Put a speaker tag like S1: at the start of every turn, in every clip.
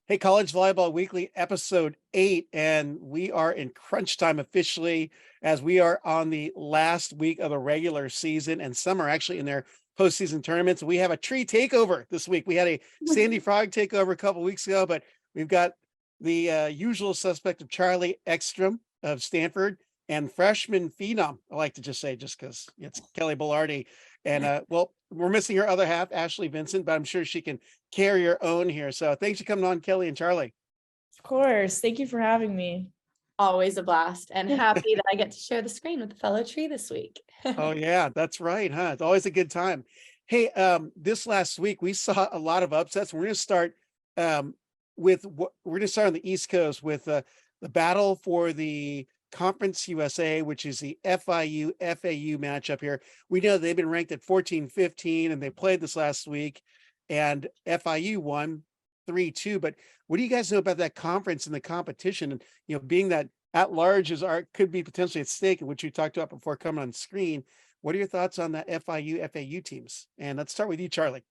S1: Hey, College Volleyball Weekly, episode 8, and we are in crunch time officially as we are on the last week of the regular season, and some are actually in their postseason tournaments. We have a tree takeover this week. We had a Sandy Frog takeover a couple weeks ago, but we've got the usual suspect of Charlie Ekstrom of Stanford and freshman phenom. I like to just say just because it's Kelly Belardi. And well, we're missing her other half, Ashley Vincent, but I'm sure she can carry your own here. So thanks for coming on, Kelly and Charlie.
S2: Of course. Thank you for having me.
S3: Always a blast and happy that I get to share the screen with a fellow tree this week.
S1: Oh yeah, that's right, huh? It's always a good time. Hey, this last week we saw a lot of upsets. We're going to start with what we're going to start on the East Coast with the battle for the Conference USA, which is the FIU FAU matchup here. We know they've been ranked at 14-15 and they played this last week and FIU won 3-2. But what do you guys know about that conference and the competition? And being that at large could be potentially at stake, which we talked about before coming on screen. What are your thoughts on that FIU FAU teams? And let's start with you, Charlie.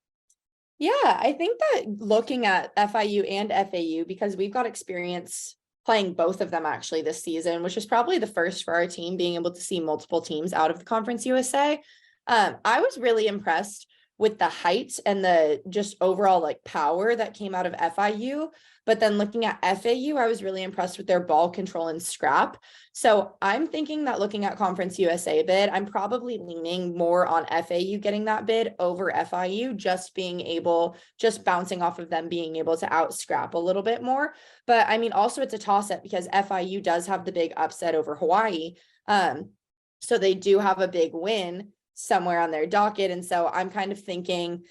S3: Yeah, I think that looking at FIU and FAU, because we've got experience playing both of them actually this season, which is probably the first for our team, being able to see multiple teams out of the Conference USA. I was really impressed with the height and the just overall power that came out of FIU. But then looking at FAU, I was really impressed with their ball control and scrap. So I'm thinking that looking at Conference USA bid, I'm probably leaning more on FAU getting that bid over FIU, just bouncing off of them being able to out scrap a little bit more. But I mean, also it's a toss up because FIU does have the big upset over Hawaii. So they do have a big win somewhere on their docket. And so I'm kind of thinking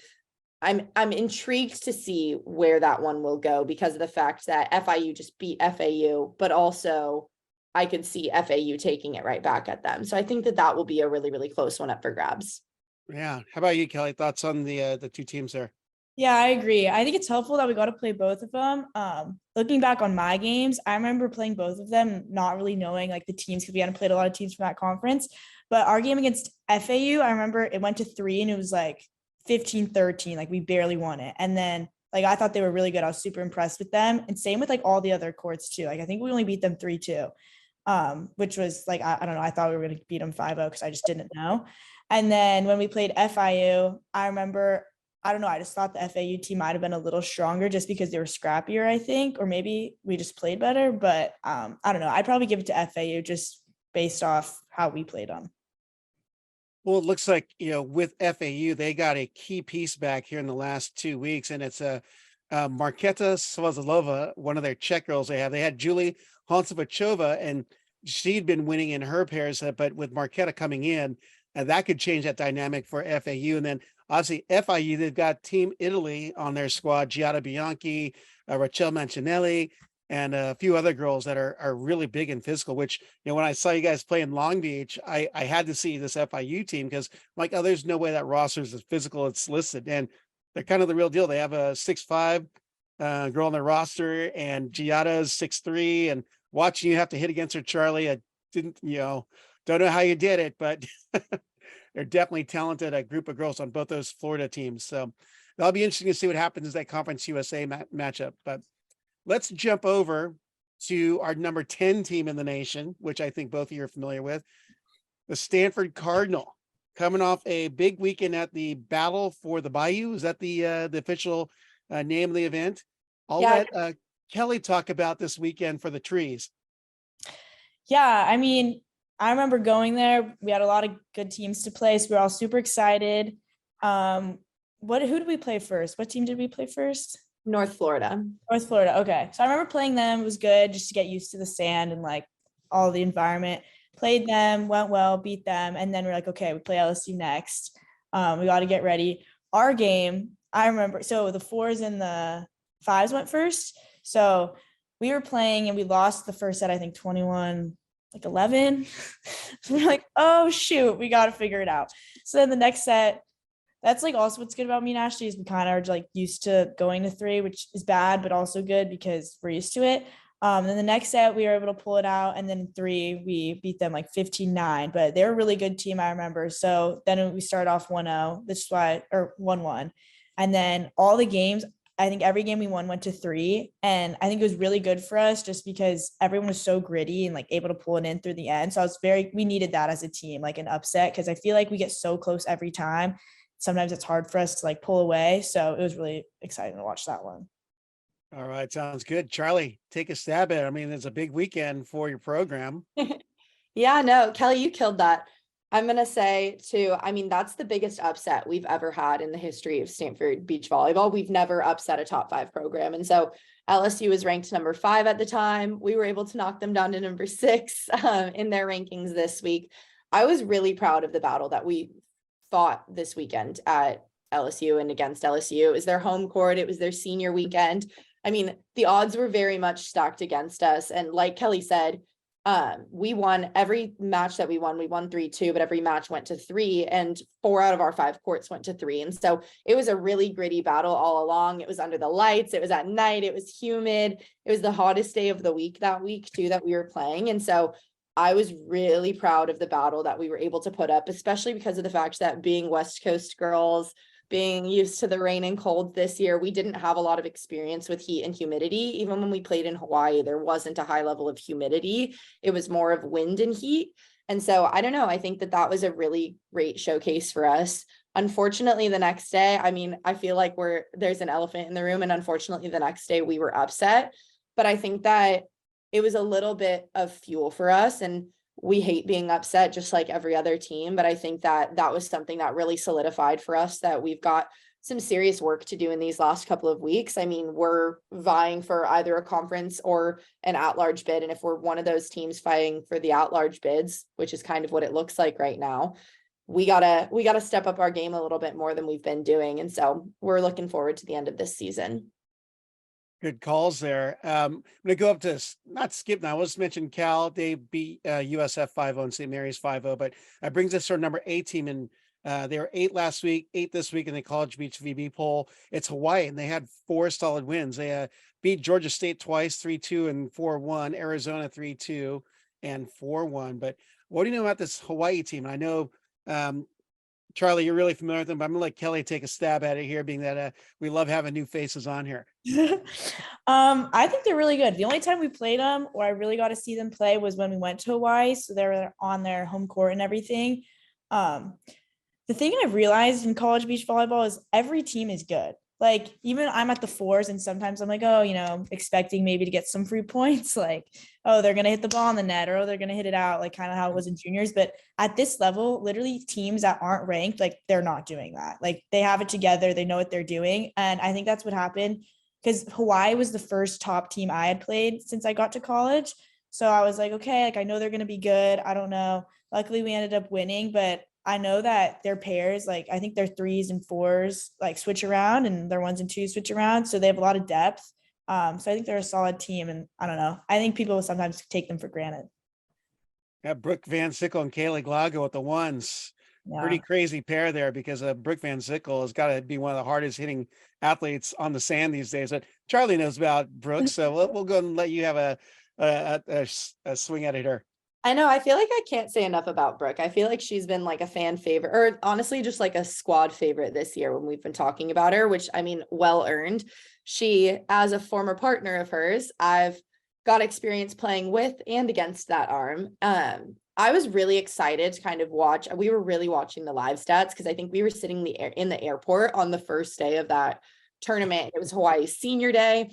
S3: I'm intrigued to see where that one will go because of the fact that FIU just beat FAU, but also I could see FAU taking it right back at them. So I think that will be a really, really close one up for grabs.
S1: Yeah. How about you, Kelly? Thoughts on the two teams there?
S2: Yeah, I agree. I think it's helpful that we got to play both of them. Looking back on my games, I remember playing both of them, not really knowing the teams because we hadn't played a lot of teams from that conference. But our game against FAU, I remember it went to 3 and it was 15-13, we barely won it. And then I thought they were really good. I was super impressed with them. And same with all the other courts too. I think we only beat them 3-2, which was I don't know. I thought we were going to beat them 5-0 because I just didn't know. And then when we played FIU, I remember, I don't know, I just thought the FAU team might have been a little stronger just because they were scrappier, I think, or maybe we just played better. But I don't know. I'd probably give it to FAU just based off how we played them.
S1: Well, it looks like, with FAU, they got a key piece back here in the last 2 weeks, and it's Marketa Svazilova, one of their Czech girls they have. They had Julie Hontsovachova, and she'd been winning in her pairs, but with Marketa coming in, that could change that dynamic for FAU. And then obviously FIU, they've got Team Italy on their squad, Giada Bianchi, Rachel Mancinelli, and a few other girls that are really big and physical, which, when I saw you guys play in Long Beach, I had to see this FIU team because oh, there's no way that roster is as physical as listed. And they're kind of the real deal. They have a 6'5" girl on their roster and Giada's 6'3", and watching you have to hit against her, Charlie, I didn't, don't know how you did it, but they're definitely talented, a group of girls on both those Florida teams. So that'll be interesting to see what happens in that Conference USA matchup. But let's jump over to our number 10 team in the nation, which I think both of you are familiar with, the Stanford Cardinal, coming off a big weekend at the Battle for the Bayou. Is that the official name of the event? I'll let Kelly talk about this weekend for the Trees.
S2: Yeah, I mean, I remember going there. We had a lot of good teams to play, so we were all super excited. Who did we play first? What team did we play first?
S3: North Florida.
S2: Okay. So I remember playing them. It was good just to get used to the sand and all the environment. Played them, went well, beat them. And then we're okay, we play LSU next. We got to get ready. Our game, I remember, so the 4s and the 5s went first. So we were playing and we lost the first set, I think 21-11. So we're oh shoot, we got to figure it out. So then the next set, that's also what's good about me and Ashley is we kind of are used to going to 3, which is bad, but also good because we're used to it. Then the next set we were able to pull it out. And then 3, we beat them 15-9, but they're a really good team. I remember. So then we started off 1-0, this is why, or 1-1. And then all the games, I think every game we won went to 3. And I think it was really good for us just because everyone was so gritty and like able to pull it in through the end. So we needed that as a team, like an upset, because I feel like we get so close every time. Sometimes it's hard for us to like pull away. So it was really exciting to watch that one.
S1: All right, sounds good. Charlie, take a stab at it. I mean, it's a big weekend for your program.
S3: Yeah, no, Kelly, you killed that. I'm gonna say too, I mean, that's the biggest upset we've ever had in the history of Stanford beach volleyball. We've never upset a top 5 program. And so LSU was ranked number 5 at the time. We were able to knock them down to number 6 in their rankings this week. I was really proud of the battle that we fought this weekend at LSU and against LSU. It was their home court. It was their senior weekend. I mean, the odds were very much stacked against us. And like Kelly said, we won every match that we won 3-2, but every match went to 3, and 4 out of our 5 courts went to 3. And so it was a really gritty battle all along. It was under the lights. It was at night. It was humid. It was the hottest day of the week that week too, that we were playing. And so I was really proud of the battle that we were able to put up, especially because of the fact that being West Coast girls, being used to the rain and cold this year, we didn't have a lot of experience with heat and humidity. Even when we played in Hawaii, there wasn't a high level of humidity. It was more of wind and heat. And so I don't know, I think that was a really great showcase for us. Unfortunately, the next day, I mean, I feel like there's an elephant in the room, and unfortunately the next day we were upset, but I think that it was a little bit of fuel for us, and we hate being upset just like every other team. But I think that was something that really solidified for us that we've got some serious work to do in these last couple of weeks. I mean, we're vying for either a conference or an at-large bid. And if we're one of those teams fighting for the at-large bids, which is kind of what it looks like right now, we gotta step up our game a little bit more than we've been doing. And so we're looking forward to the end of this season.
S1: Good calls there. I'm gonna go up to not skip now. Let's mention Cal. They beat USF 5-0 and St. Mary's 5-0, but that brings us to our number 8 team. And they were 8 last week, 8 this week in the College Beach VB poll. It's Hawaii, and they had 4 solid wins. They beat Georgia State twice, 3-2 and 4-1, Arizona 3-2 and 4-1. But what do you know about this Hawaii team? I know Charlie, you're really familiar with them, but I'm gonna let Kelly take a stab at it here, being that we love having new faces on here.
S2: I think they're really good. The only time we played them, or I really got to see them play, was when we went to Hawaii. So they were on their home court and everything. The thing I've realized in college beach volleyball is every team is good. Like, even I'm at the 4s, and sometimes I'm like, oh, expecting maybe to get some free points, like, oh, they're going to hit the ball on the net, or oh, they're going to hit it out, like kind of how it was in juniors. But at this level, literally teams that aren't ranked, like, they're not doing that. Like, they have it together. They know what they're doing. And I think that's what happened, because Hawaii was the first top team I had played since I got to college. So I was like, okay, like, I know they're going to be good. I don't know. Luckily, we ended up winning, but I know that their pairs, like, I think their 3s and 4s, like, switch around, and their 1s and 2s switch around. So they have a lot of depth. So I think they're a solid team, and I don't know. I think people sometimes take them for granted.
S1: Yeah, Brooke Van Sickle and Kaylee Glago with the 1s.
S2: Yeah.
S1: Pretty crazy pair there, because Brooke Van Sickle has got to be one of the hardest hitting athletes on the sand these days. But Charlie knows about Brooke, so we'll go and let you have a swing at it here.
S3: I know. I feel like I can't say enough about Brooke. I feel like she's been like a fan favorite, or honestly, just like a squad favorite this year when we've been talking about her, which, I mean, well earned. She, as a former partner of hers, I've got experience playing with and against that arm. I was really excited to kind of watch. We were really watching the live stats, because I think we were sitting in the airport on the first day of that tournament. It was Hawaii's senior day.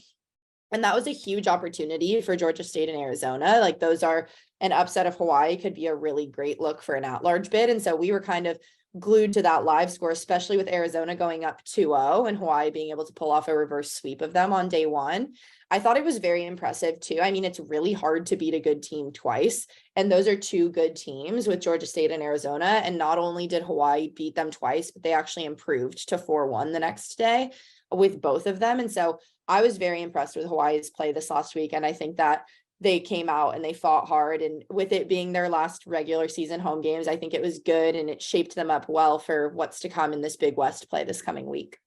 S3: And that was a huge opportunity for Georgia State and Arizona. Like, those are an upset of Hawaii could be a really great look for an at-large bid. And so we were kind of glued to that live score, especially with Arizona going up 2-0 and Hawaii being able to pull off a reverse sweep of them on day 1. I thought it was very impressive too. I mean, it's really hard to beat a good team twice. And those are 2 good teams with Georgia State and Arizona. And not only did Hawaii beat them twice, but they actually improved to 4-1 the next day with both of them. And so I was very impressed with Hawaii's play this last week. And I think that they came out and they fought hard. And with it being their last regular season home games, I think it was good, and it shaped them up well for what's to come in this Big West play this coming week.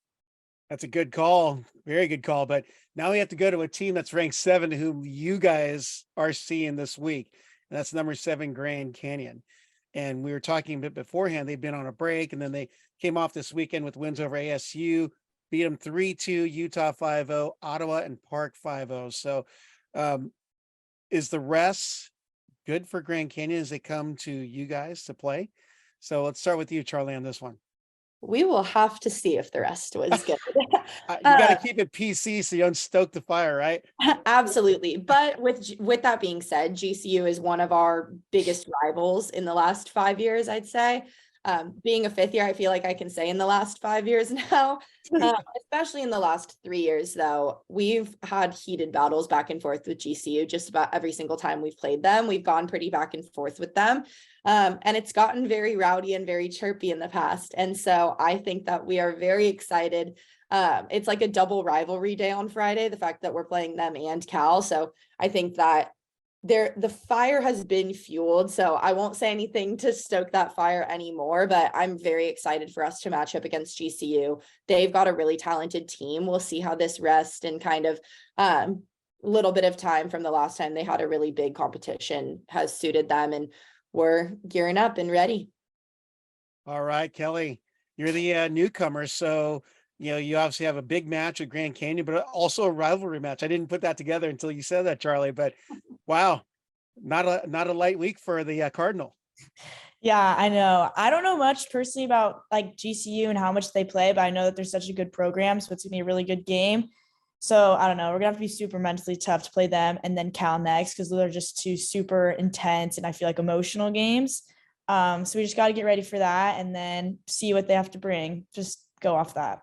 S1: That's a good call. Very good call. But now we have to go to a team that's ranked 7, whom you guys are seeing this week. And that's number 7, Grand Canyon. And we were talking a bit beforehand, they've been on a break, and then they came off this weekend with wins over ASU, beat them 3-2, Utah 5-0, Ottawa and Park 5-0. So is the rest good for Grand Canyon as they come to you guys to play? So let's start with you, Charlie, on this one.
S3: We will have to see if the rest was good.
S1: You got to keep it PC so you don't stoke the fire, right?
S3: Absolutely. But with that being said, GCU is one of our biggest rivals in the last 5 years, I'd say. Being a fifth year, I feel like I can say in the last 5 years now, especially in the last 3 years, though, we've had heated battles back and forth with GCU just about every single time we've played them. We've gone pretty back and forth with them. And it's gotten very rowdy and very chirpy in the past. And so I think that we are very excited. It's like a double rivalry day on Friday, the fact that we're playing them and Cal. So I think that the fire has been fueled. So I won't say anything to stoke that fire anymore, but I'm very excited for us to match up against GCU. They've got a really talented team. We'll see how this rest and kind of little bit of time from the last time they had a really big competition has suited them, and we're gearing up and ready.
S1: All right, Kelly, you're the newcomer. So, you obviously have a big match at Grand Canyon, but also a rivalry match. I didn't put that together until you said that, Charlie, but wow, not a light week for the Cardinal.
S2: Yeah, I know. I don't know much personally about like GCU and how much they play, but I know that they're such a good program, so it's gonna be a really good game. So I don't know. We're gonna have to be super mentally tough to play them and then Cal next, because they're just two super intense and I feel like emotional games. So we just got to get ready for that and then see what they have to bring. Just go off that.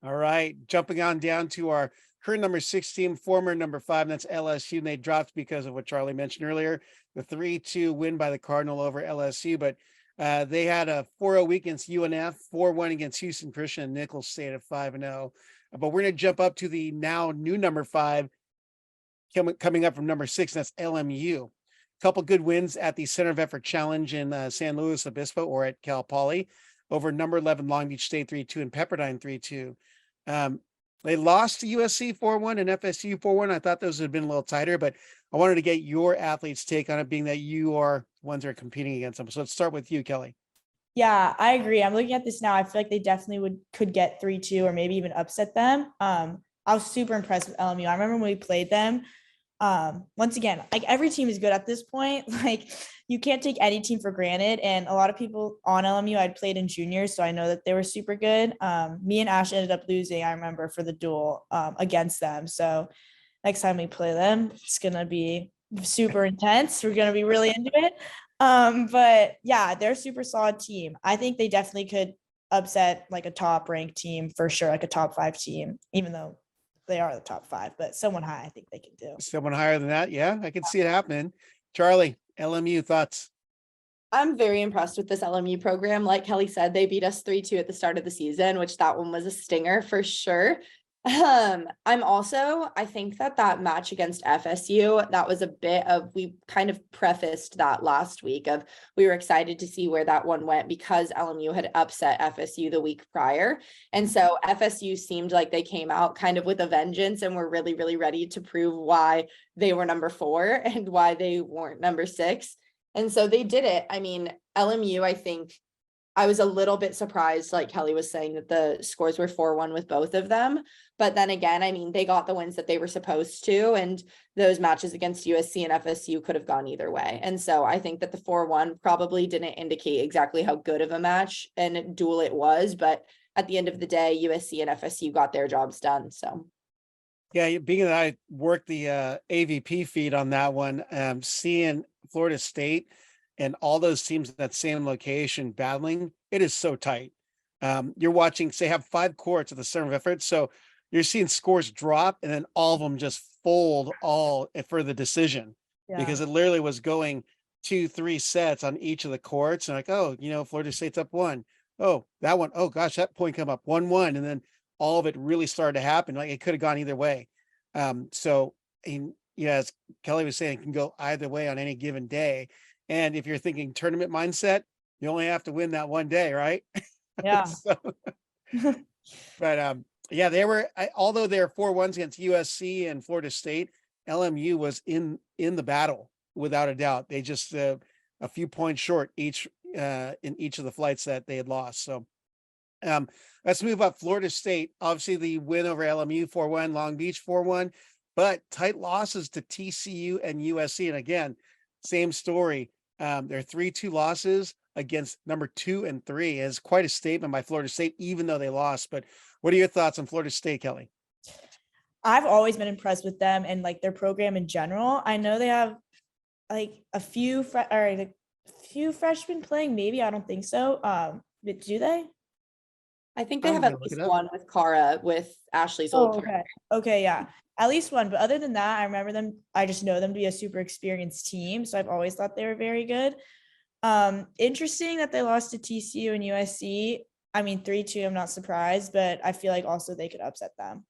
S1: All right, jumping on down to our current number 16, former number 5, that's LSU. And they dropped because of what Charlie mentioned earlier, the 3-2 win by the Cardinal over LSU. But they had a 4-0 week against UNF, 4-1 against Houston Christian, and Nicholls State at 5-0. But we're going to jump up to the now new number 5, coming up from number 6, and that's LMU. Couple good wins at the Center of Effort Challenge in San Luis Obispo, or at Cal Poly, over number 11 Long Beach State 3-2 and Pepperdine 3-2. They lost to USC 4-1 and FSU 4-1. I thought those had been a little tighter, but I wanted to get your athletes' take on it, being that you are ones that are competing against them. So let's start with you, Kelly.
S2: Yeah, I agree. I'm looking at this now. I feel like they definitely could get 3-2 or maybe even upset them. I was super impressed with LMU. I remember when we played them. Once again, like every team is good at this point. Like you can't take any team for granted. And a lot of people on LMU I'd played in juniors, so I know that they were super good. Me and Ash ended up losing, I remember, for the duel against them. So next time we play them, it's gonna be super intense. We're gonna be really into it. But yeah, they're a super solid team. I think they definitely could upset like a top ranked team for sure, like a top 5 team, even though they are the top 5, but someone high, I think they can do.
S1: Someone higher than that? Yeah, I can see it happening. Charlie, LMU thoughts?
S3: I'm very impressed with this LMU program. Like Kelly said, they beat us 3-2 at the start of the season, which that one was a stinger for sure. I think that match against FSU, that was a bit of, we kind of prefaced that last week of, we were excited to see where that one went because LMU had upset FSU the week prior. And so FSU seemed like they came out kind of with a vengeance and were really, really ready to prove why they were number 4 and why they weren't number 6. And so they did it. I mean, LMU, I think I was a little bit surprised, like Kelly was saying, that the scores were 4-1 with both of them. But then again, I mean, they got the wins that they were supposed to, and those matches against USC and FSU could have gone either way. And so I think that the 4-1 probably didn't indicate exactly how good of a match and duel it was. But at the end of the day, USC and FSU got their jobs done. So.
S1: Yeah, being that I worked the AVP feed on that one, seeing Florida State and all those teams in that same location battling, it is so tight. You're watching, say, have 5 courts at the center of effort. So you're seeing scores drop and then all of them just fold all for the decision because it literally was going 2-3 sets on each of the courts. And like, oh, Florida State's up 1. Oh, that one. Oh gosh, that point come up 1-1. And then all of it really started to happen. Like it could have gone either way. As Kelly was saying, it can go either way on any given day. And if you're thinking tournament mindset, you only have to win that one day, right?
S2: Yeah.
S1: But they were, although they're 4-1s against USC and Florida State, LMU was in the battle without a doubt. They just a few points short each in each of the flights that they had lost. So Let's move up. Florida State, obviously the win over LMU 4-1, Long Beach 4-1, but tight losses to TCU and USC. And again, same story. Their 3-2 losses against number 2 and 3 is quite a statement by Florida State, even though they lost. But what are your thoughts on Florida State, Kelly?
S2: I've always been impressed with them and like their program in general. I know they have like a few freshmen playing. Maybe I don't think so. But do they?
S3: I think they
S1: I'm
S3: have
S1: gonna
S3: at
S1: look it
S3: least
S1: up.
S3: one with Cara, with Ashley's
S2: Oh,
S3: old partner.
S2: okay, yeah, at least one. But other than that, I remember them. I just know them to be a super experienced team, so I've always thought they were very good. Interesting that they lost to TCU and USC. I mean, 3-2. I'm not surprised, but I feel like also they could upset them.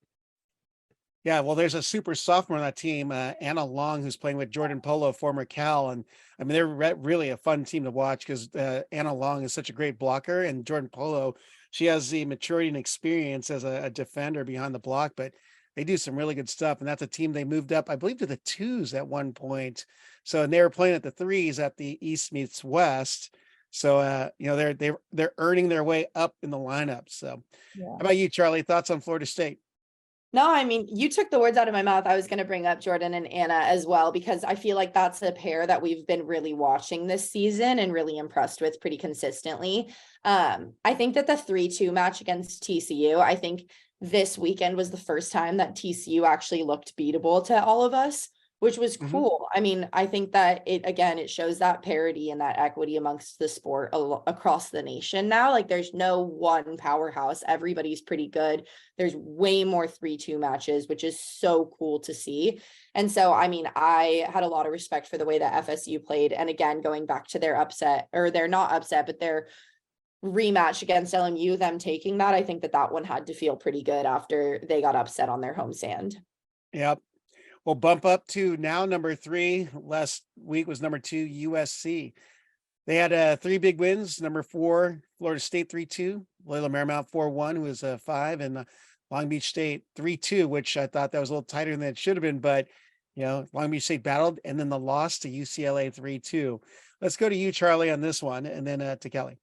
S1: Yeah, well, there's a super sophomore on that team, Anna Long, who's playing with Jordan Polo, former Cal. And I mean, they're really a fun team to watch because Anna Long is such a great blocker. And Jordan Polo, she has the maturity and experience as a defender behind the block, but they do some really good stuff. And that's a team they moved up, I believe, to the 2s at one point. So, and they were playing at the 3s at the East meets West. So, they're earning their way up in the lineup. So,
S2: Yeah.
S1: how about you, Charlie? Thoughts on Florida State?
S3: No, I mean, you took the words out of my mouth. I was going to bring up Jordan and Anna as well, because I feel like that's a pair that we've been really watching this season and really impressed with pretty consistently. I think that the 3-2 match against TCU, I think this weekend was the first time that TCU actually looked beatable to all of us, which was cool. I mean, I think that it shows that parity and that equity amongst the sport across the nation now. Like there's no one powerhouse. Everybody's pretty good. There's way more 3-2 matches, which is so cool to see. And so, I mean, I had a lot of respect for the way that FSU played. And again, going back to their upset, or they're not upset, but their rematch against LMU, them taking that, I think that one had to feel pretty good after they got upset on their home stand.
S1: Yep. We'll bump up to now number 3. Last week was number 2, USC. They had 3 big wins. Number 4, Florida State 3-2, Loyola Marymount 4-1, who was 5, and Long Beach State 3-2, which I thought that was a little tighter than it should have been. But Long Beach State battled, and then the loss to UCLA 3-2. Let's go to you, Charlie, on this one, and then to Kelly.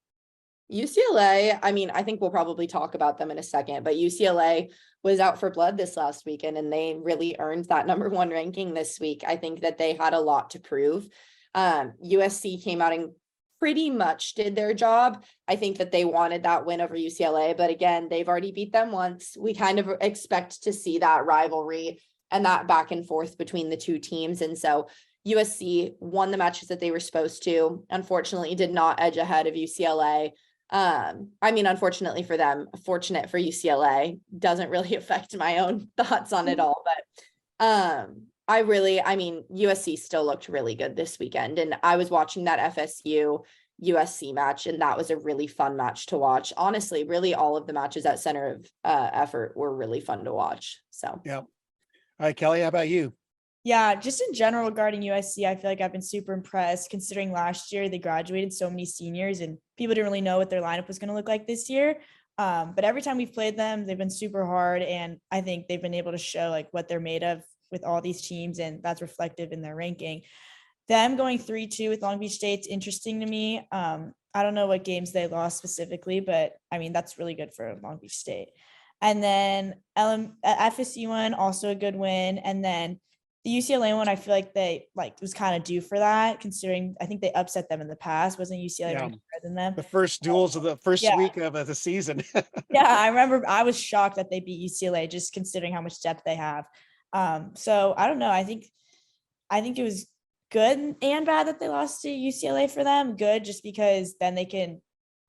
S3: UCLA, I mean, I think we'll probably talk about them in a second, but UCLA was out for blood this last weekend, and they really earned that number 1 ranking this week. I think that they had a lot to prove. USC came out and pretty much did their job. I think that they wanted that win over UCLA, but again, they've already beat them once. We kind of expect to see that rivalry and that back and forth between the two teams. And so USC won the matches that they were supposed to, unfortunately did not edge ahead of UCLA. I mean, unfortunately for them, fortunate for UCLA, doesn't really affect my own thoughts on it all. But USC still looked really good this weekend. And I was watching that FSU USC match, and that was a really fun match to watch. Honestly, really all of the matches at center of effort were really fun to watch. So,
S1: yeah. All right, Kelly, how about you?
S2: Yeah, just in general regarding USC, I feel like I've been super impressed considering last year they graduated so many seniors and people didn't really know what their lineup was going to look like this year. But every time we've played them, they've been super hard. And I think they've been able to show like what they're made of with all these teams. And that's reflective in their ranking. Them going 3-2 with Long Beach State's interesting to me. I don't know what games they lost specifically, but I mean, that's really good for Long Beach State. And then FSU one, also a good win. And then the UCLA one, I feel like they was kind of due for that, considering I think they upset them in the past. Wasn't UCLA ranked better than them?
S1: The first duels of the first week of the season.
S2: Yeah, I remember I was shocked that they beat UCLA, just considering how much depth they have. So I don't know. I think it was good and bad that they lost to UCLA for them. Good just because then they can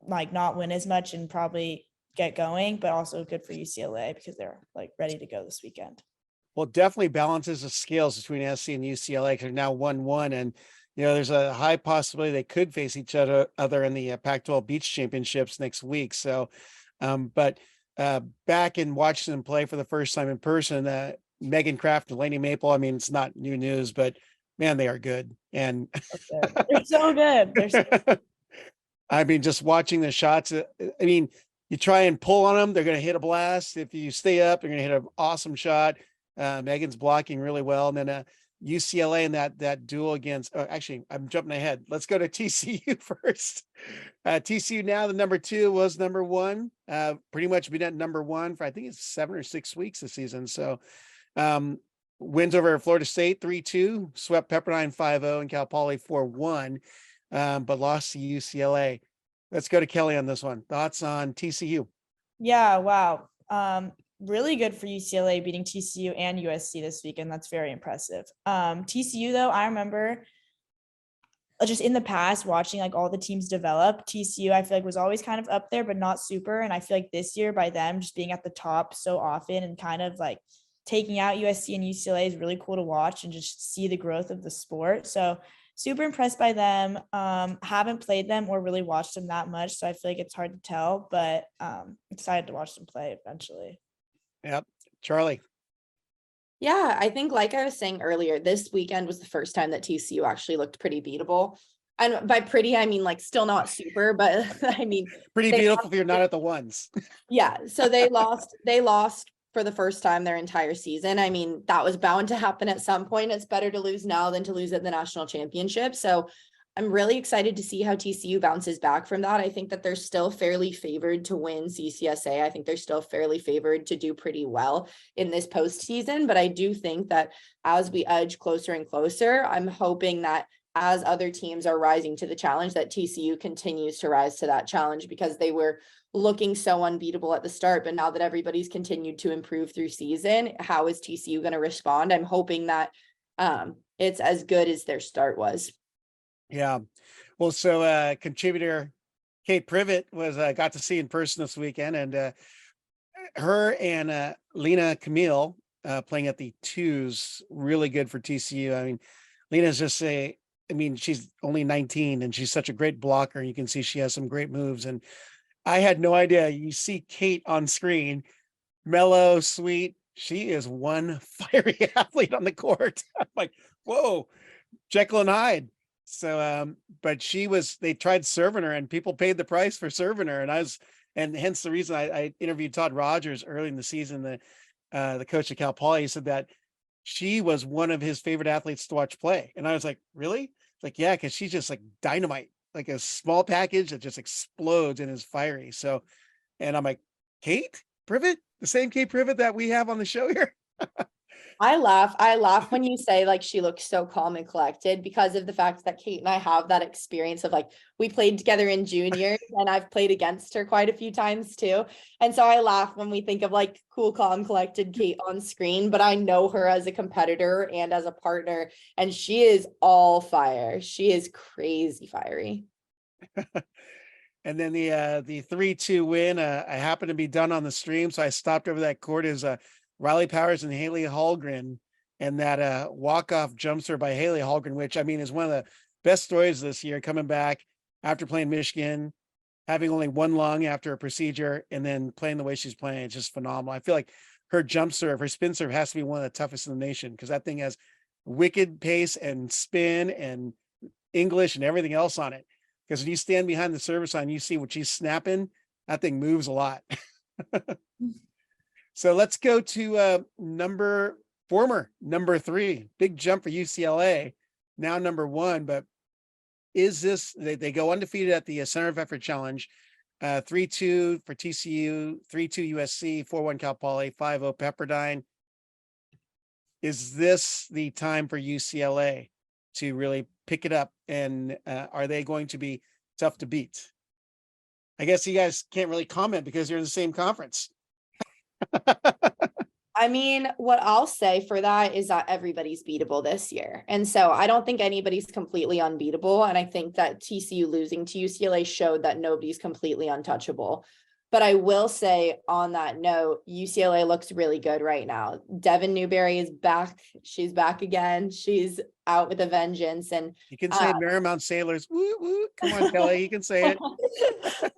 S2: not win as much and probably get going, but also good for UCLA because they're ready to go this weekend.
S1: Well, definitely balances the scales between SC and UCLA because they're now 1-1, and there's a high possibility they could face each other in the Pac-12 Beach Championships next week. So, but back in watching them play for the first time in person, Megan Kraft and Laney Maple. I mean, it's not new news, but man, they are good, and
S2: they're so good. They're so good.
S1: I mean, just watching the shots. I mean, you try and pull on them, they're going to hit a blast. If you stay up, they're going to hit an awesome shot. Megan's blocking really well. And then UCLA in that duel against, oh, actually, I'm jumping ahead. Let's go to TCU first. TCU now the number 2 was number 1. Pretty much been at number 1 for I think it's 7 or 6 weeks this season. So wins over Florida State 3-2, swept Pepperdine 5-0 and Cal Poly 4-1, but lost to UCLA. Let's go to Kelly on this one. Thoughts on TCU?
S2: Yeah, wow. Really good for UCLA beating TCU and USC this weekend. That's very impressive. TCU though, I remember just in the past watching like all the teams develop. TCU, I feel like was always kind of up there, but not super. And I feel like this year by them just being at the top so often and kind of like taking out USC and UCLA is really cool to watch and just see the growth of the sport. So super impressed by them. Haven't played them or really watched them that much, so I feel like it's hard to tell, but excited to watch them play eventually.
S1: Yep. Charlie.
S3: Yeah, I think like I was saying earlier, this weekend was the first time that TCU actually looked pretty beatable. And by pretty, I mean like still not super, but I mean
S1: pretty beautiful if you're not at the ones.
S3: Yeah, so they lost for the first time their entire season. I mean, that was bound to happen at some point. It's better to lose now than to lose at the national championship. So I'm really excited to see how TCU bounces back from that. I think that they're still fairly favored to win CCSA. I think they're still fairly favored to do pretty well in this postseason. But I do think that as we edge closer and closer, I'm hoping that as other teams are rising to the challenge, that TCU continues to rise to that challenge, because they were looking so unbeatable at the start. But now that everybody's continued to improve through season, how is TCU going to respond? I'm hoping that it's as good as their start was.
S1: Yeah. Well, so contributor Kate Privet was got to see in person this weekend, and her and Lena Camille playing at the 2s, really good for TCU. I mean, Lena's just she's only 19 and she's such a great blocker. You can see she has some great moves, and I had no idea. You see Kate on screen, mellow, sweet. She is one fiery athlete on the court. I'm like, whoa, Jekyll and Hyde. So, but they tried serving her and people paid the price for serving her. And hence the reason I interviewed Todd Rogers early in the season, the coach of Cal Poly. He said that she was one of his favorite athletes to watch play. And I was like, really? Like, yeah, because she's just like dynamite, like a small package that just explodes and is fiery. So, and I'm like, Kate Privet, the same Kate Privet that we have on the show here.
S3: I laugh when you say like she looks so calm and collected, because of the fact that Kate and I have that experience of like we played together in juniors and I've played against her quite a few times too. And so I laugh when we think of like cool, calm, collected Kate on screen, but I know her as a competitor and as a partner, and she is all fire. She is crazy fiery.
S1: And then the 3-2 win, I happened to be done on the stream, so I stopped over that court as Riley Powers and Haley Hallgren, and that walk-off jump serve by Haley Hallgren, which I mean is one of the best stories this year, coming back after playing Michigan, having only one lung after a procedure, and then playing the way she's playing. It's just phenomenal. I feel like her jump serve, her spin serve has to be one of the toughest in the nation, because that thing has wicked pace and spin and English and everything else on it. Because when you stand behind the service line, you see what she's snapping, that thing moves a lot. So let's go to former number 3, big jump for UCLA, now number 1. But is this, they go undefeated at the Center of Effort Challenge, 3-2 for TCU, 3-2 USC, 4-1 Cal Poly, 5-0 Pepperdine. Is this the time for UCLA to really pick it up? And are they going to be tough to beat? I guess you guys can't really comment because you're in the same conference.
S3: I mean, what I'll say for that is that everybody's beatable this year. And so I don't think anybody's completely unbeatable. And I think that TCU losing to UCLA showed that nobody's completely untouchable. But I will say on that note, UCLA looks really good right now. Devin Newberry is back. She's back again. She's out with a vengeance. And
S1: you can say Marymount Sailors. Woo, woo. Come on, Kelly, you can say it.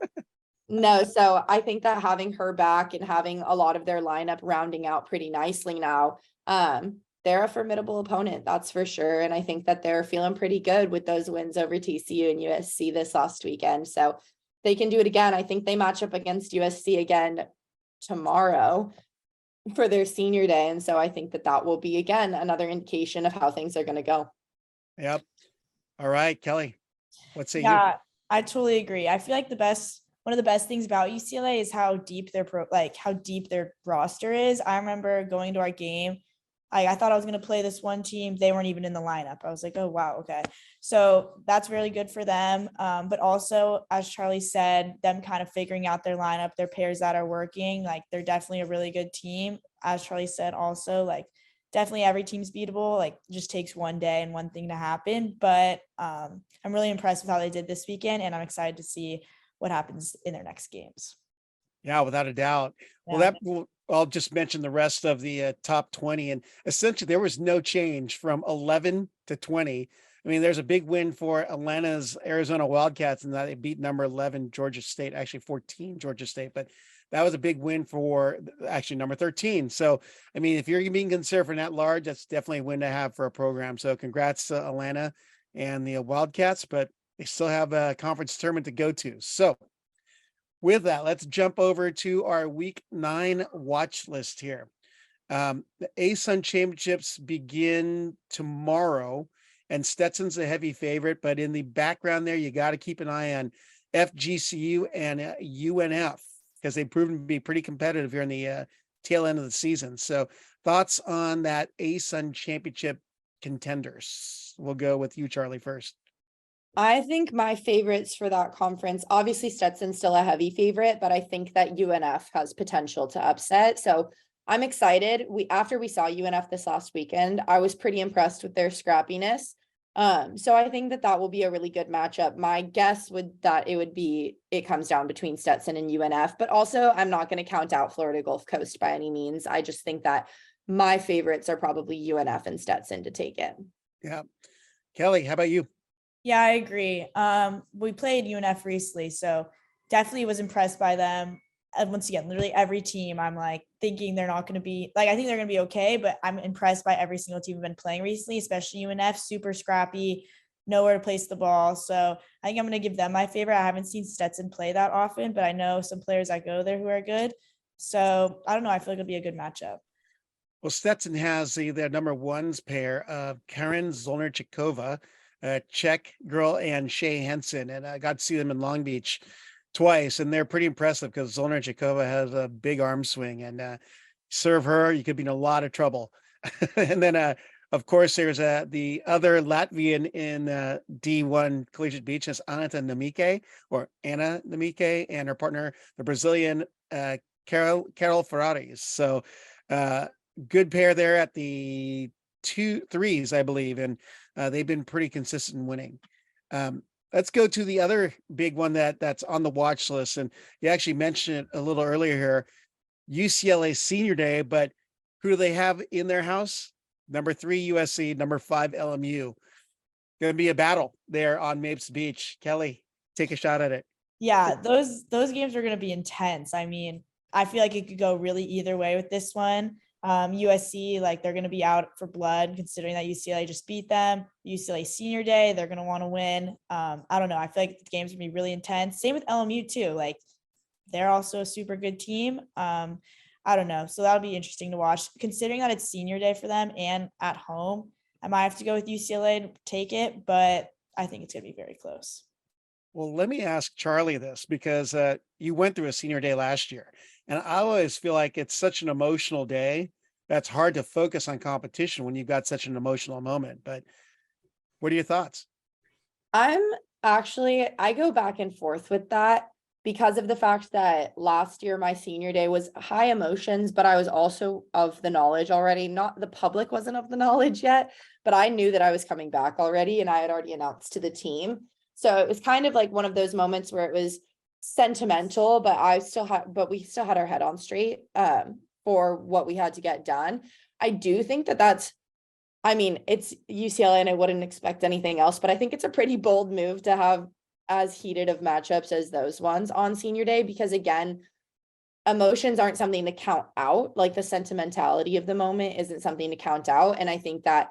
S3: No, so I think that having her back and having a lot of their lineup rounding out pretty nicely now, they're a formidable opponent, that's for sure. And I think that they're feeling pretty good with those wins over TCU and USC this last weekend. So they can do it again. I think they match up against USC again tomorrow. for their senior day. And so I think that that will be, again, another indication of how things are going to go.
S1: Yep. All right, Kelly, what say you?
S2: Yeah, I totally agree. I feel like one of the best things about UCLA is how deep how deep their roster is. I remember going to our game. I thought I was going to play this one team. They weren't even in the lineup. I was like, oh, wow. Okay. So that's really good for them. But also, as Charlie said, them kind of figuring out their lineup, their pairs that are working, like they're definitely a really good team. As Charlie said, also, like definitely every team's beatable. Like it just takes one day and one thing to happen. But I'm really impressed with how they did this weekend, and I'm excited to see what happens in their next games.
S1: Yeah, without a doubt.
S2: Yeah.
S1: I'll just mention the rest of the top 20. And essentially, there was no change from 11 to 20. I mean, there's a big win for Atlanta's Arizona Wildcats, and that they beat number 11 Georgia State, actually 14 Georgia State, but that was a big win for actually number 13. So, I mean, if you're being considered for that large, that's definitely a win to have for a program. So, congrats to Atlanta and the Wildcats, but they still have a conference tournament to go to. So, with that, let's jump over to our week 9 watch list here. The ASUN championships begin tomorrow, and Stetson's a heavy favorite, but in the background there, you got to keep an eye on FGCU and UNF because they've proven to be pretty competitive here in the tail end of the season. So thoughts on that ASUN championship contenders? We'll go with you, Charlie, first.
S3: I think my favorites for that conference, obviously Stetson's still a heavy favorite, but I think that UNF has potential to upset. So I'm excited. After we saw UNF this last weekend, I was pretty impressed with their scrappiness. So I think that that will be a really good matchup. My guess it comes down between Stetson and UNF, but also I'm not going to count out Florida Gulf Coast by any means. I just think that my favorites are probably UNF and Stetson to take it.
S1: Yeah. Kelly, how about you?
S2: Yeah, I agree. We played UNF recently, so definitely was impressed by them. And once again, literally every team, I'm like thinking they're not going to be like, I think they're going to be okay, but I'm impressed by every single team we've been playing recently, especially UNF, super scrappy, nowhere to place the ball. So I think I'm going to give them my favorite. I haven't seen Stetson play that often, but I know some players that go there who are good. So I don't know. I feel like it'll be a good matchup.
S1: Well, Stetson has their number ones pair of Karen Zolnarchikova, Czech girl, and Shay Henson. And I got to see them in Long Beach twice, and they're pretty impressive because Zolnarchikova has a big arm swing, and serve her, you could be in a lot of trouble. And then, of course, there's the other Latvian in D1 Collegiate Beach is Anna Nemike, and her partner, the Brazilian Carol Ferraris. So good pair there at the 2-3s, I believe, and they've been pretty consistent in winning. Let's go to the other big one that's on the watch list, and you actually mentioned it a little earlier here, UCLA Senior Day, but who do they have in their house? Number 3 USC, number 5 LMU. Going to be a battle there on Mapes Beach. Kelly, take a shot at it.
S2: Yeah, those games are going to be intense. I mean, I feel like it could go really either way with this one. USC, like they're going to be out for blood considering that UCLA just beat them. UCLA Senior Day, they're going to want to win. I don't know. I feel like the game's going to be really intense. Same with LMU too. Like they're also a super good team. I don't know. So that'll be interesting to watch considering that it's Senior Day for them and at home. I might have to go with UCLA to take it, but I think it's going to be very close.
S1: Well, let me ask Charlie this because you went through a Senior Day last year, and I always feel like it's such an emotional day that's hard to focus on competition when you've got such an emotional moment. But what are your thoughts?
S3: I go back and forth with that because of the fact that last year my Senior Day was high emotions, but I was also of the knowledge already. Not the public wasn't of the knowledge yet, but I knew that I was coming back already, and I had already announced to the team. So it was kind of like one of those moments where it was sentimental, but we still had our head on straight for what we had to get done. I do think it's UCLA and I wouldn't expect anything else, but I think it's a pretty bold move to have as heated of matchups as those ones on Senior Day, because again, emotions aren't something to count out. Like the sentimentality of the moment isn't something to count out. And I think that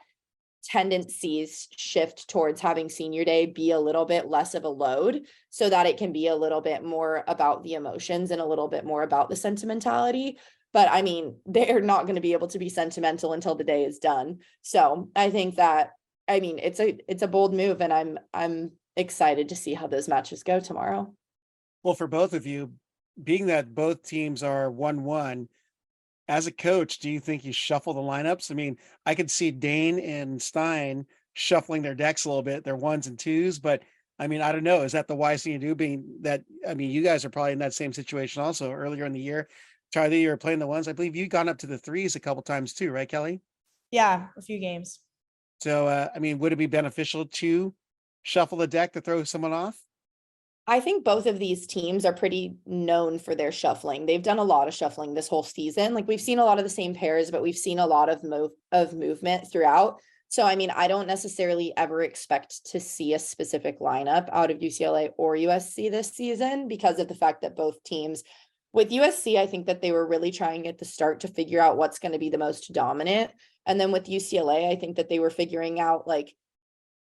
S3: tendencies shift towards having Senior Day be a little bit less of a load so that it can be a little bit more about the emotions and a little bit more about the sentimentality. but I mean, they're not going to be able to be sentimental until the day is done. So I think that, I mean, it's a bold move, and I'm excited to see how those matches go tomorrow.
S1: Well, for both of you, being that both teams are 1-1, as a coach, do you think you shuffle the lineups? I mean, I could see Dane and Stein shuffling their decks a little bit, their ones and twos, but I mean, I don't know. Is that the wise thing to do? Being that, I mean, you guys are probably in that same situation also earlier in the year. Charlie, you were playing the ones. I believe you gone up to the threes a couple times too, right, Kelly?
S2: Yeah, a few games.
S1: So, I mean, would it be beneficial to shuffle the deck to throw someone off?
S3: I think both of these teams are pretty known for their shuffling. They've done a lot of shuffling this whole season. Like, we've seen a lot of the same pairs, but we've seen a lot of movement throughout. So, I mean, I don't necessarily ever expect to see a specific lineup out of UCLA or USC this season, because of the fact that both teams, with USC, I think that they were really trying at the start to figure out what's going to be the most dominant. And then with UCLA, I think that they were figuring out like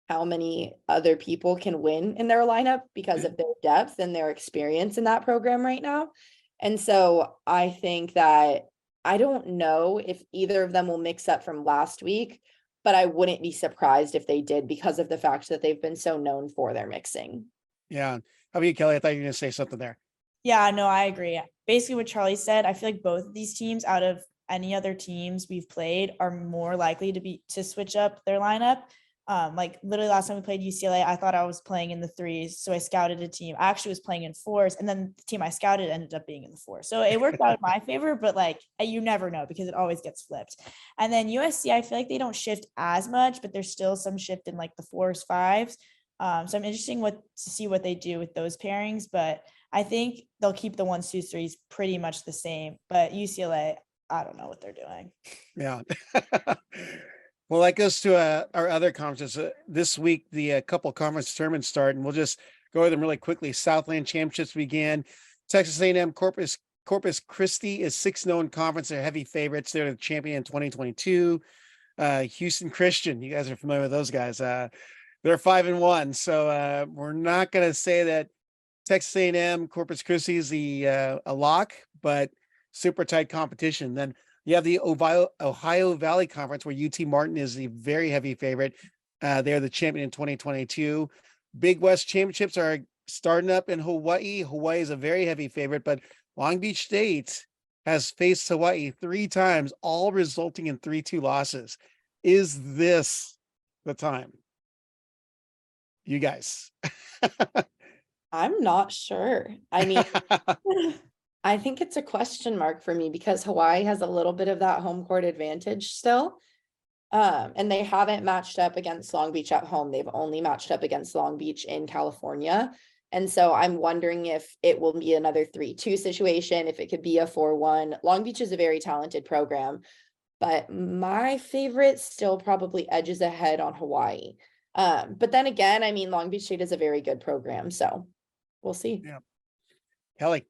S3: how many other people can win in their lineup because of their depth and their experience in that program right now. And so I think that, I don't know if either of them will mix up from last week, but I wouldn't be surprised if they did, because of the fact that they've been so known for their mixing.
S1: Yeah. How about you, Kelly? I thought you were going to say something there.
S2: Yeah, no, I agree. Basically what Charlie said, I feel like both of these teams, out of any other teams we've played, are more likely to switch up their lineup. Like literally last time we played UCLA, I thought I was playing in the threes. So I scouted a team. I actually was playing in fours, and then the team I scouted ended up being in the fours. So it worked out in my favor, but like you never know because it always gets flipped. And then USC, I feel like they don't shift as much, but there's still some shift in like the fours, fives. So I'm interested to see what they do with those pairings, but I think they'll keep the ones, twos, threes pretty much the same. But UCLA, I don't know what they're doing.
S1: Yeah. Well, that goes to our other conferences. This week, the couple conference tournaments start, and we'll just go over them really quickly. Southland Championships began. Texas A&M Corpus Christi is 6-0 in conference. They're heavy favorites. They're the champion in 2022. Houston Christian, you guys are familiar with those guys. They're 5-1. So we're not going to say that Texas A&M Corpus Christi is a lock, but super tight competition. Then you have the Ohio Valley Conference, where UT Martin is the very heavy favorite. They're the champion in 2022. Big West Championships are starting up in Hawaii. Hawaii is a very heavy favorite, but Long Beach State has faced Hawaii 3 times, all resulting in 3-2 losses. Is this the time? You guys.
S3: I'm not sure. I mean, I think it's a question mark for me, because Hawaii has a little bit of that home court advantage still. And they haven't matched up against Long Beach at home. They've only matched up against Long Beach in California. And so I'm wondering if it will be another 3-2 situation, if it could be a 4-1. Long Beach is a very talented program, but my favorite still probably edges ahead on Hawaii. But then again, I mean, Long Beach State is a very good program, so we'll see.
S1: Yeah. Kelly.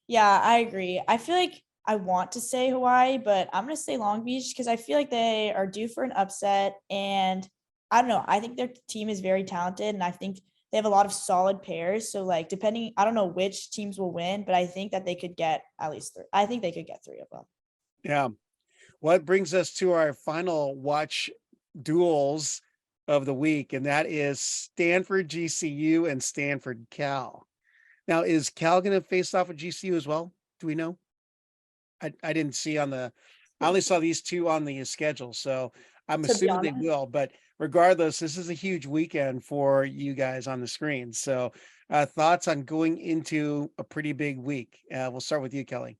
S2: Yeah, I agree. I feel like I want to say Hawaii, but I'm going to say Long Beach because I feel like they are due for an upset. And I don't know. I think their team is very talented, and I think they have a lot of solid pairs. So, like, depending, I don't know which teams will win, but I think that they could get at least 3. I think they could get 3 of them.
S1: Yeah. Well, it brings us to our final watch duels of the week, and that is Stanford GCU and Stanford Cal. Now, is Cal going to face off with GCU as well? Do we know? I didn't see I only saw these two on the schedule, so I'm assuming they will. But regardless, this is a huge weekend for you guys on the screen. So thoughts on going into a pretty big week? We'll start with you, Kelly.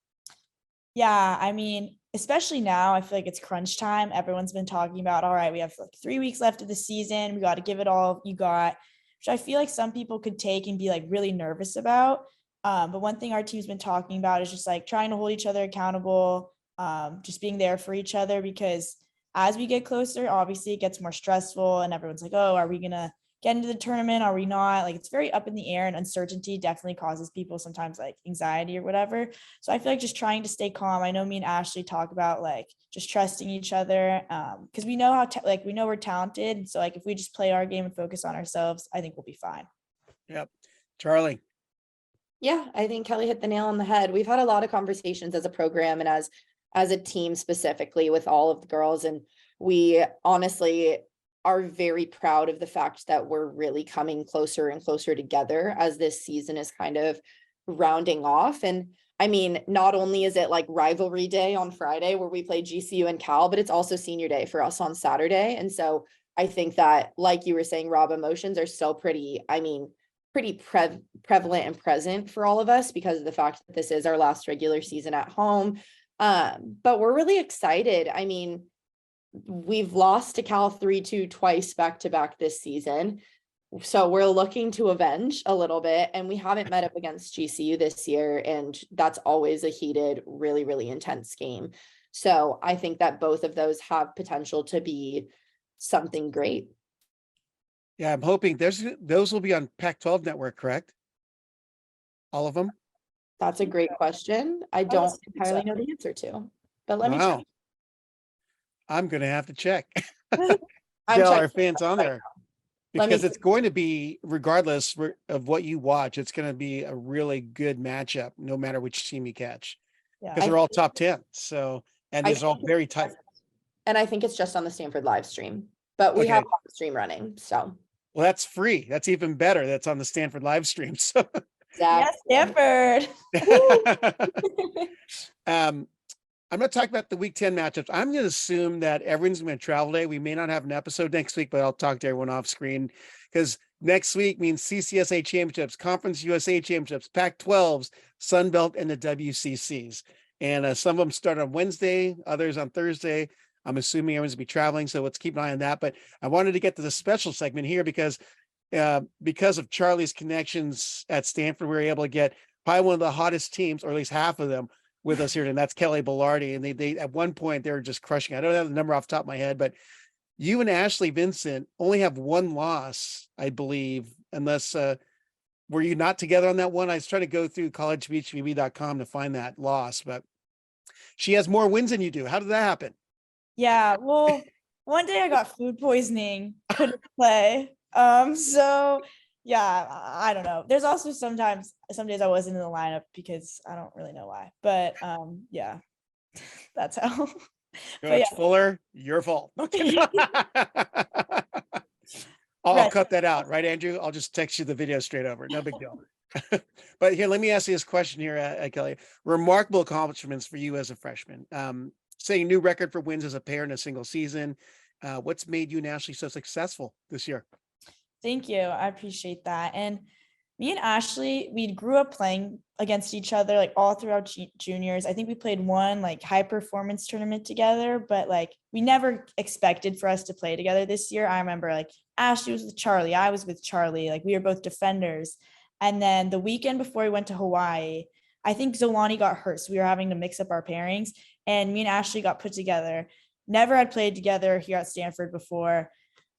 S2: Yeah, I mean, especially now, I feel like it's crunch time. Everyone's been talking about, all right, we have like 3 weeks left of the season. We got to give it all you got, which I feel like some people could take and be like really nervous about. But one thing our team's been talking about is just like trying to hold each other accountable, just being there for each other, because as we get closer, obviously it gets more stressful and everyone's like, oh, are we going to get into the tournament? Are we not? Like, it's very up in the air, and uncertainty definitely causes people sometimes like anxiety or whatever. So I feel like just trying to stay calm. I know me and Ashley talk about like just trusting each other, because we know we know we're talented. So like if we just play our game and focus on ourselves, I think we'll be fine.
S1: Yep. Charlie.
S3: Yeah, I think Kelly hit the nail on the head. We've had a lot of conversations as a program and as a team specifically with all of the girls, and we honestly are very proud of the fact that we're really coming closer and closer together as this season is kind of rounding off. And I mean, not only is it like rivalry day on Friday where we play GCU and Cal, but it's also senior day for us on Saturday. And so I think that, like you were saying, Rob, emotions are still pretty, I mean, pretty prevalent and present for all of us because of the fact that this is our last regular season at home. But we're really excited. I mean, we've lost to Cal 3-2 twice back to back this season. So we're looking to avenge a little bit, and we haven't met up against GCU this year. And that's always a heated, really, really intense game. So I think that both of those have potential to be something great.
S1: Yeah, I'm hoping those will be on Pac-12 network, correct? All of them?
S3: That's a great question. I don't entirely know the answer to, but let me check.
S1: Wow. I'm gonna have to check.
S3: I'm
S1: There are
S3: checking
S1: fans on
S3: right
S1: there
S3: Let me
S1: because it's going to be, regardless of what you watch, it's going to be a really good matchup, no matter which team you catch, because
S2: Yeah.
S1: they're all top 10. So, and
S3: I
S1: it's all
S3: think
S1: very tight.
S3: And I think it's just on the Stanford live stream, but we have
S1: Okay.
S3: live stream running. So
S1: Well, that's free. That's even better. That's on the Stanford live stream. So,
S2: Yes, Stanford.
S1: I'm going to talk about the week 10 matchups. I'm going to assume that everyone's going to travel today. We may not have an episode next week, but I'll talk to everyone off screen because next week means CCSA championships, Conference USA championships, Pac-12s, Sun Belt, and the WCCs. And some of them start on Wednesday, others on Thursday. I'm assuming everyone's going to be traveling, so let's keep an eye on that. But I wanted to get to the special segment here because of Charlie's connections at Stanford, we were able to get probably one of the hottest teams, or at least half of them, with us here, and that's Kelly Belardi. And they at one point they were just crushing. I don't have the number off the top of my head, but you and Ashley Vincent only have one loss, I believe, unless were you not together on that one? I was trying to go through collegebeachvb.com to find that loss, but she has more wins than you do. How did that happen?
S2: Yeah, well, one day I got food poisoning, couldn't play. So yeah, I don't know. There's also some days I wasn't in the lineup because I don't really know why. But yeah, that's how. But
S1: Coach Fuller, your fault. I'll
S2: Right.
S1: cut that out, right, Andrew? I'll just text you the video straight over. No big deal. But here, let me ask you this question here, Kelly. Remarkable accomplishments for you as a freshman. Setting new record for wins as a pair in a single season. What's made you and Ashley so successful this year?
S2: Thank you. I appreciate that. And me and Ashley, we grew up playing against each other like all throughout juniors. I think we played one like high performance tournament together, but like we never expected for us to play together this year. I remember like Ashley was with Charlie, I was with Charlie, like we were both defenders. And then the weekend before we went to Hawaii, I think Zolani got hurt, so we were having to mix up our pairings, and me and Ashley got put together. Never had played together here at Stanford before.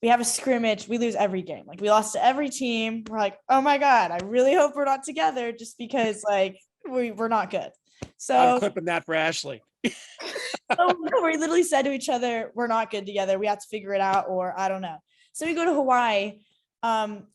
S2: We have a scrimmage, we lose every game. Like we lost to every team. We're like, oh my God, I really hope we're not together just because like we're not good. So
S1: I'm clipping that for Ashley.
S2: so we literally said to each other, we're not good together. We have to figure it out, or I don't know. So we go to Hawaii.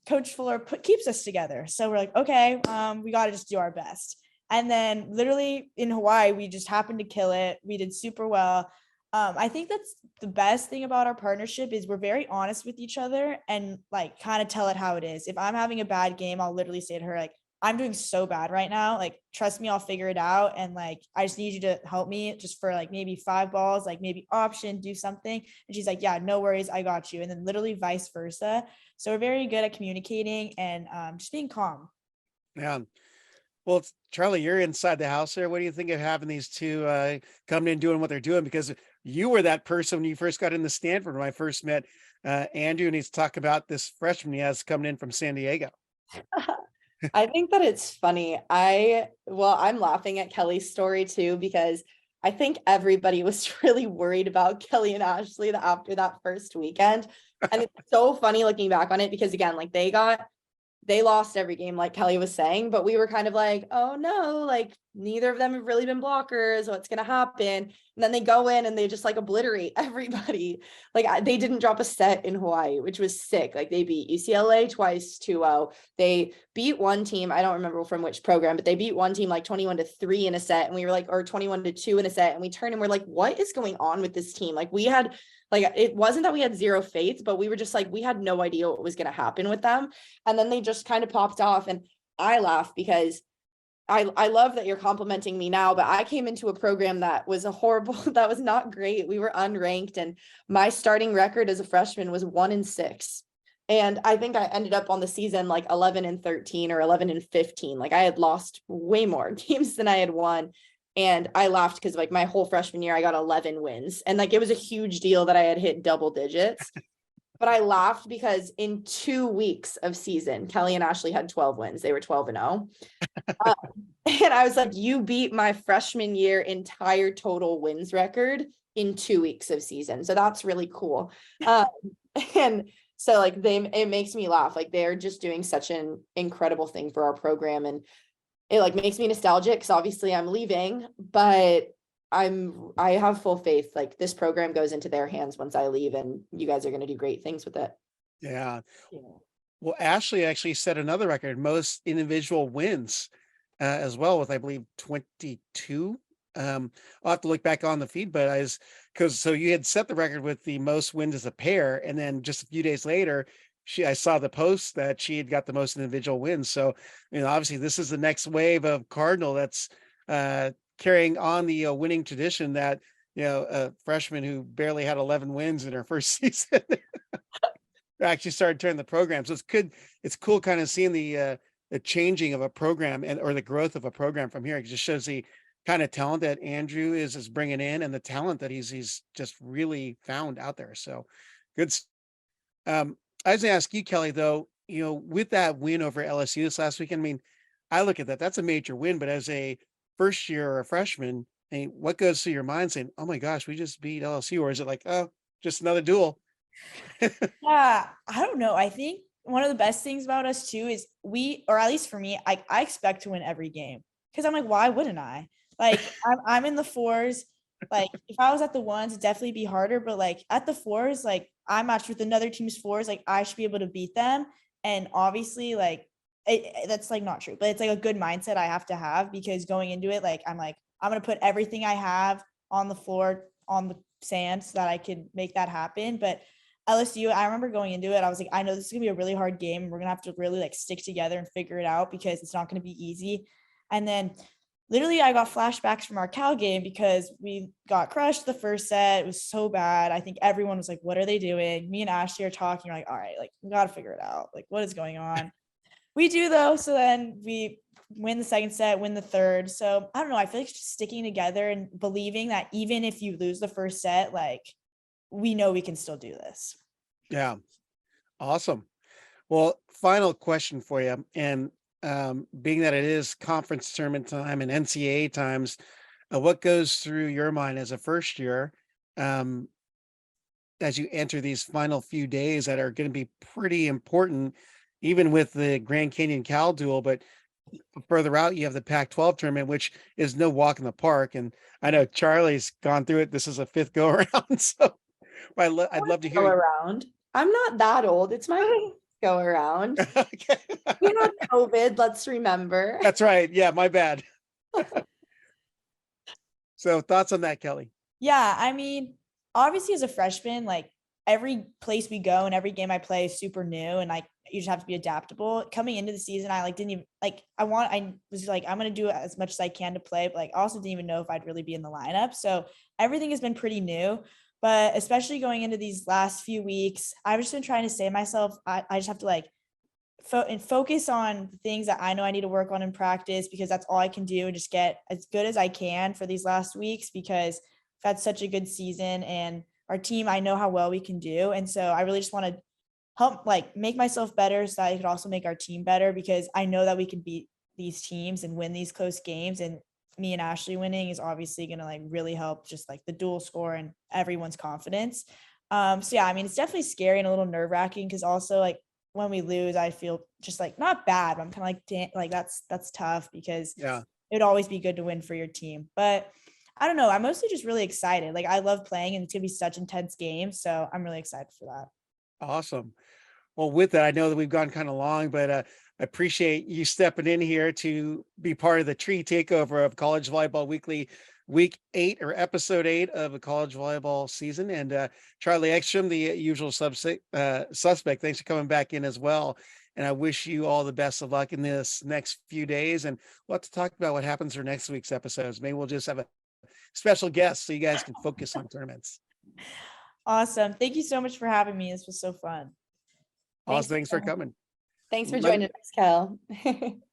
S2: Coach Fuller keeps us together. So we're like, okay, we got to just do our best. And then literally in Hawaii, we just happened to kill it. We did super well. I think that's the best thing about our partnership is we're very honest with each other and like kind of tell it how it is. If I'm having a bad game, I'll literally say to her, like, I'm doing so bad right now. Like, trust me, I'll figure it out. And like, I just need you to help me just for like maybe 5 balls, like maybe option, do something. And she's like, yeah, no worries. I got you. And then literally vice versa. So we're very good at communicating and just being calm.
S1: Yeah. Well, Charlie, you're inside the house there. What do you think of having these two coming in doing what they're doing? Because you were that person when you first got into Stanford. When I first met Andrew, and he's talking about this freshman he has coming in from San Diego.
S3: I think that it's funny. I'm laughing at Kelly's story too, because I think everybody was really worried about Kelly and Ashley after that first weekend. And it's so funny looking back on it because again, like they got they lost every game, like Kelly was saying, but we were kind of like, oh no, like neither of them have really been blockers. What's going to happen? And then they go in and they just like obliterate everybody. Like they didn't drop a set in Hawaii, which was sick. Like they beat UCLA twice 2-0. They beat one team. I don't remember from which program, but they beat one team like 21-3 in a set. And we were like, or 21-2 in a set. And we turned and we're like, what is going on with this team? Like we had, like, it wasn't that we had zero faith, but we were just like, we had no idea what was going to happen with them. And then they just kind of popped off. And I laugh because I love that you're complimenting me now, but I came into a program that was that was not great. We were unranked, and my starting record as a freshman was 1-6. And I think I ended up on the season like 11-13 or 11-15. Like I had lost way more games than I had won. And I laughed because like my whole freshman year, I got 11 wins. And like it was a huge deal that I had hit double digits. But I laughed because in 2 weeks of season, Kelly and Ashley had 12 wins. They were 12-0. And I was like, you beat my freshman year entire total wins record in 2 weeks of season. So that's really cool. And so like it makes me laugh. Like they're just doing such an incredible thing for our program. And it like makes me nostalgic because obviously I'm leaving, but I have full faith. Like this program goes into their hands once I leave, and you guys are going to do great things with it.
S1: Yeah. Well, Ashley actually set another record, most individual wins as well, with I believe 22. I'll have to look back on the feed, but so you had set the record with the most wins as a pair, and then just a few days later, I saw the post that she had got the most individual wins. So, obviously this is the next wave of Cardinal that's carrying on the winning tradition that, a freshman who barely had 11 wins in her first season actually started turning the program. So it's cool kind of seeing the changing of a program or the growth of a program from here. It just shows the kind of talent that Andrew is bringing in, and the talent that he's just really found out there. So good. I was gonna ask you, Kelly, though, with that win over LSU this last weekend, I mean, I look at that, that's a major win, but as a first year or a freshman, I mean, what goes through your mind saying, oh my gosh, we just beat LSU? Or is it like, oh, just another duel?
S2: Yeah, I don't know. I think one of the best things about us too is or at least for me, I expect to win every game because I'm like, why wouldn't I? Like I'm in the fours. Like if I was at the ones, it'd definitely be harder. But like at the fours, like I matched with another team's fours, like I should be able to beat them. And obviously, like that's like not true, but it's like a good mindset I have to have because going into it, like I'm gonna put everything I have on the floor on the sand so that I could make that happen. But LSU, I remember going into it, I was like, I know this is gonna be a really hard game. We're gonna have to really like stick together and figure it out because it's not gonna be easy. And then literally I got flashbacks from our Cal game because we got crushed the first set. It was so bad. I think everyone was like, what are they doing? Me and Ashley are talking, like, all right, like we gotta figure it out. Like, what is going on? We do though. So then we win the second set, win the third. So I don't know. I feel like just sticking together and believing that even if you lose the first set, like we know we can still do this.
S1: Yeah. Awesome. Well, final question for you. And being that it is conference tournament time and NCAA times, what goes through your mind as a first year as you enter these final few days that are going to be pretty important, even with the Grand Canyon Cal duel, but further out, you have the Pac-12 tournament, which is no walk in the park. And I know Charlie's gone through it. This is a fifth go around. So I'd love to hear
S3: Go around. I'm not that old. It's my go around.
S1: Okay.
S3: We had COVID, let's remember.
S1: That's right. Yeah, my bad. So thoughts on that, Kelly?
S2: Yeah, I mean, obviously as a freshman, like every place we go and every game I play is super new and like you just have to be adaptable. Coming into the season, I like didn't even like I was like, I'm gonna do as much as I can to play, but like I also didn't even know if I'd really be in the lineup. So everything has been pretty new. But especially going into these last few weeks, I've just been trying to say to myself, I just have to like focus on the things that I know I need to work on in practice because that's all I can do and just get as good as I can for these last weeks because I've had such a good season and our team, I know how well we can do. And so I really just want to help like make myself better so that I could also make our team better because I know that we can beat these teams and win these close games. And me and Ashley winning is obviously going to like really help just like the dual score and everyone's confidence. So yeah, I mean, it's definitely scary and a little nerve wracking because also like when we lose, I feel just like not bad, but I'm kind of like, damn, like that's tough because
S1: Yeah.
S2: it would always be good to win for your team. But I don't know. I'm mostly just really excited. Like I love playing and it's gonna be such intense games. So I'm really excited for that.
S1: Awesome. Well, with that, I know that we've gone kind of long, but I appreciate you stepping in here to be part of the tree takeover of College Volleyball Weekly, week 8 or episode 8 of the college volleyball season. And Charlie Ekstrom, the usual suspect, thanks for coming back in as well. And I wish you all the best of luck in this next few days. And we'll have to talk about what happens for next week's episodes. Maybe we'll just have a special guest so you guys can focus on tournaments.
S2: Awesome. Thank you so much for having me. This was so fun.
S1: Awesome. Thanks for coming.
S3: Thanks for
S1: Let-
S3: joining us, Kel.